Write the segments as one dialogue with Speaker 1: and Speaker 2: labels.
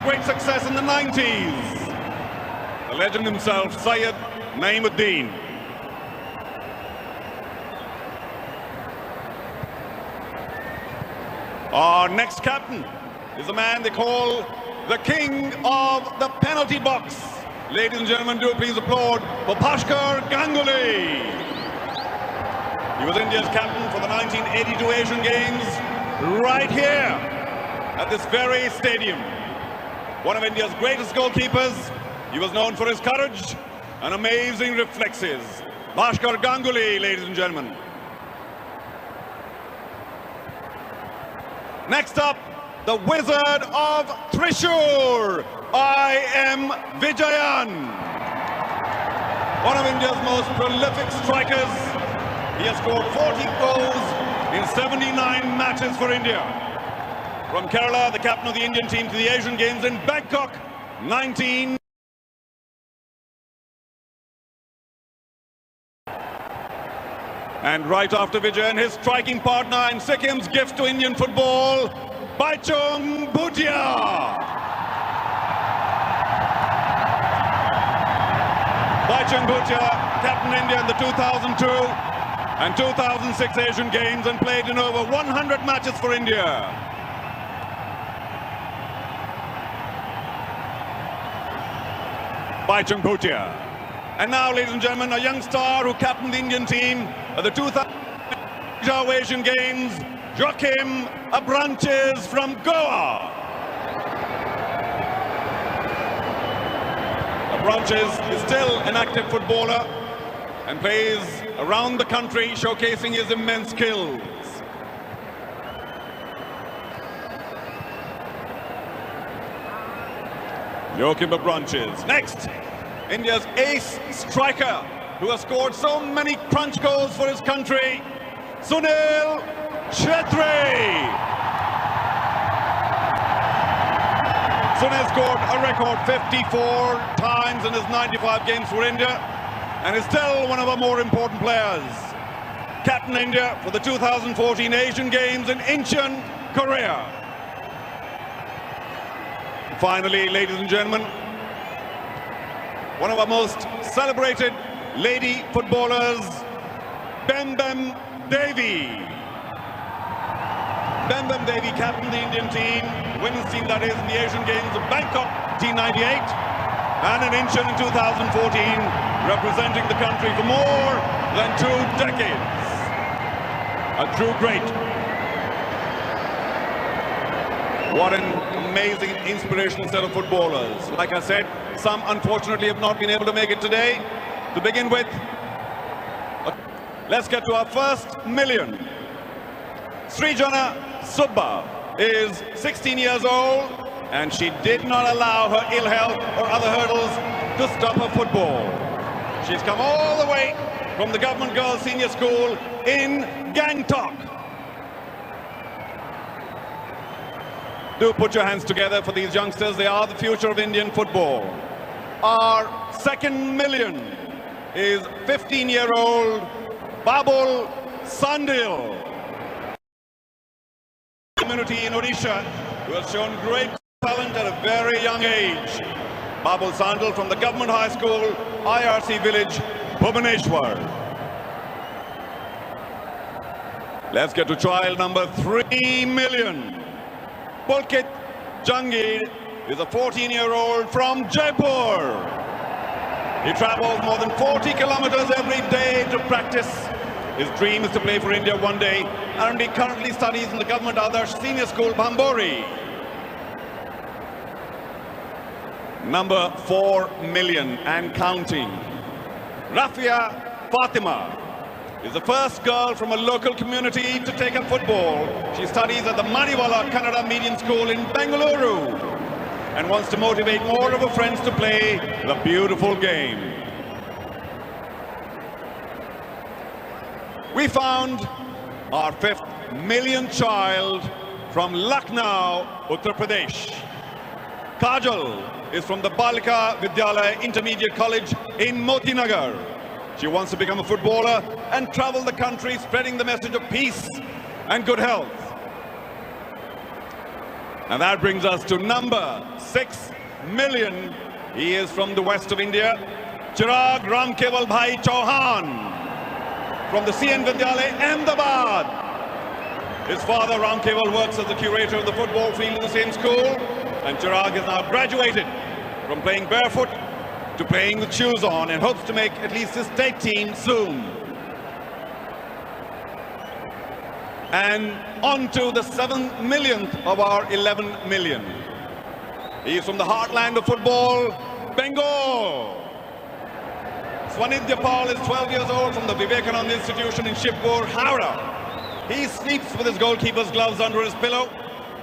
Speaker 1: Great success in the 90s. The legend himself, Syed Naeemuddin. Our next captain is a man they call the king of the penalty box. Ladies and gentlemen, do please applaud for Bhaskar Ganguly. He was India's captain for the 1982 Asian Games right here at this very stadium. One of India's greatest goalkeepers. He was known for his courage and amazing reflexes. Bhaskar Ganguly, ladies and gentlemen. Next up, the Wizard of Thrissur, I.M. Vijayan. One of India's most prolific strikers. He has scored 40 goals in 79 matches for India. From Kerala, the captain of the Indian team to the Asian Games in Bangkok, 19. And right after Vijayan, his striking partner and Sikkim's gift to Indian football, Baichung Bhutia. Baichung Bhutia captained India in the 2002 and 2006 Asian Games and played in over 100 matches for India. Baichung Bhutia. And now, ladies and gentlemen, a young star who captained the Indian team at the 2000 Asian Games, Joachim Abranches from Goa. Abranches is still an active footballer and plays around the country, showcasing his immense skills. Joachim Abranches. Next, India's ace striker, who has scored so many crunch goals for his country, Sunil Chhetri. Sunil scored a record 54 times in his 95 games for India and is still one of our more important players. Captain India for the 2014 Asian Games in Incheon, Korea. Finally, ladies and gentlemen, one of our most celebrated lady footballers, Bem Bem Devi. Bem Bem Devi captained the Indian team, women's team that is, in the Asian Games of Bangkok 1998 and in Incheon in 2014, representing the country for more than 2 decades. A true great. What an amazing, inspirational set of footballers. Like I said, some unfortunately have not been able to make it today. To begin with, let's get to our first million. Srijana Subba is 16 years old and she did not allow her ill health or other hurdles to stop her football. She's come all the way from the Government Girls Senior School in Gangtok. Do put your hands together for these youngsters. They are the future of Indian football. Our second million is 15-year-old Babul Sandil. Community in Odisha who has shown great talent at a very young age. Babul Sandil from the Government High School, IRC Village, Bhubaneswar. Let's get to child number 3 million. Pulkit Jangir is a 14-year-old from Jaipur. He travels more than 40 kilometers every day to practice. His dream is to play for India one day, and he currently studies in the Government Adarsh Senior School, Bhambori. Number 4 million and counting. Rafia Fatima is the first girl from a local community to take up football. She studies at the Maniwala Kannada Medium School in Bengaluru and wants to motivate more of her friends to play the beautiful game. We found our 5th million child from Lucknow, Uttar Pradesh. Kajal is from the Balika Vidyalaya Intermediate College in Motinagar. She wants to become a footballer and travel the country spreading the message of peace and good health. And that brings us to number 6 million. He is from the west of India. Chirag Ramkeval Bhai Chauhan from the CN Vidyalaya, Ahmedabad. His father Ramkeval works as the curator of the football field in the same school. And Chirag is now graduated from playing barefoot to playing with shoes on and hopes to make at least his state team soon. And on to the 7 millionth of our 11 million. He is from the heartland of football, Bengal. Swanidya Paul is 12 years old from the Vivekananda Institution in Shibpur, Howrah. He sleeps with his goalkeeper's gloves under his pillow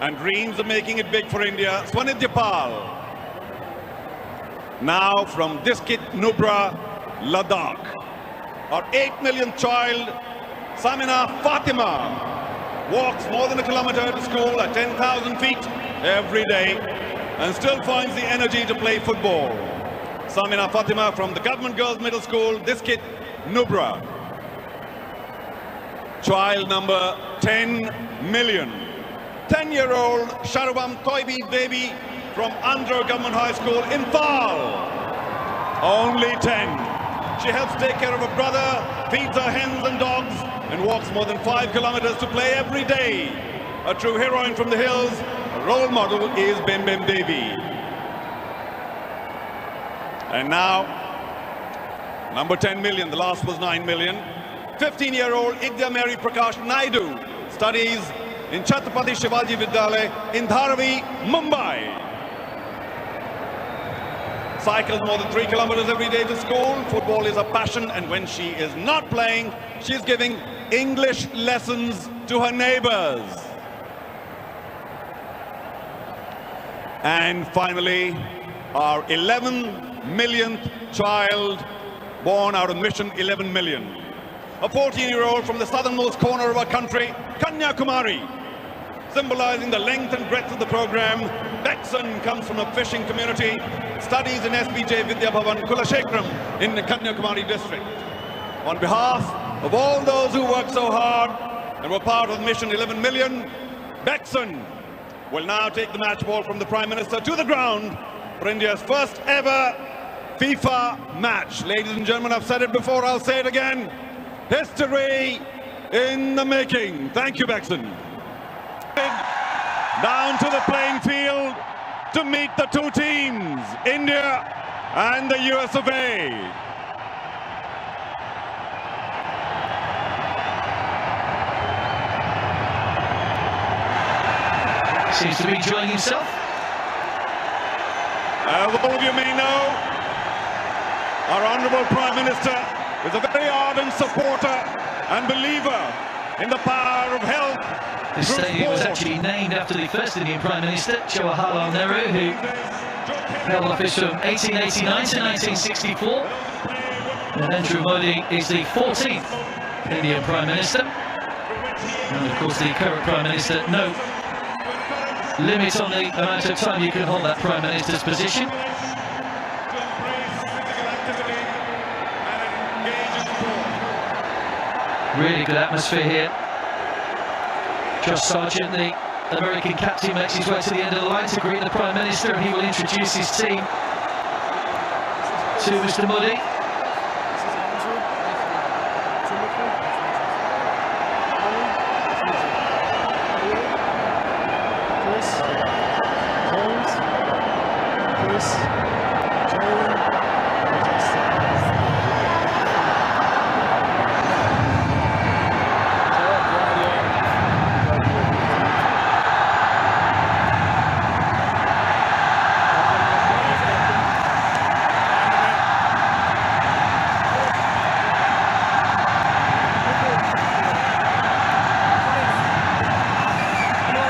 Speaker 1: and dreams of making it big for India. Swanidya Paul. Now from Diskit Nubra, Ladakh. Our 8 millionth child, Samina Fatima, walks more than a kilometer to school at 10,000 feet every day and still finds the energy to play football. Samina Fatima from the Government Girls Middle School, Diskit Nubra. Child number 10 million. 10-year-old Sharubam Toibi Devi from Andhra Government High School in Fal. Only 10. She helps take care of her brother, feeds her hens and dogs, and walks more than 5 kilometers to play every day. A true heroine from the hills, a role model is Bim Bim Devi. And now, number 10 million, the last was 9 million. 15-year-old Idya Mary Prakash Naidu studies in Chhatrapati Shivaji Vidyalaya in Dharavi, Mumbai. Cycles more than 3 kilometers every day to school. Football is a passion, and when she is not playing, she's giving English lessons to her neighbors. And finally, our 11 millionth child born out of Mission 11 Million. A 14-year-old from the southernmost corner of our country, Kanyakumari. Symbolizing the length and breadth of the program, Bekson comes from a fishing community, studies in SBJ Vidya Bhavan Kulashekram in the Kanyakumari district. On behalf of all those who worked so hard and were part of Mission 11 Million, Bekson will now take the match ball from the Prime Minister to the ground for India's first ever FIFA match. Ladies and gentlemen, I've said it before, I'll say it again. History in the making. Thank you, Bekson. Down to the playing field to meet the two teams, India and the US of A.
Speaker 2: Seems to be enjoying himself.
Speaker 1: As all of you may know, our Honourable Prime Minister is a very ardent supporter and believer in the power of health.
Speaker 2: The stadium was actually named after the first Indian Prime Minister, Jawaharlal Nehru, who held office from 1889 to 1964. And Narendra Modi is the 14th Indian Prime Minister. And of course the current Prime Minister, no limit on the amount of time you can hold that Prime Minister's position. Really good atmosphere here. Josh Sargent, the American captain, makes his way to the end of the line to greet the Prime Minister, and he will introduce his team to Mr. Modi.
Speaker 3: Chris, James, Chris, Joe,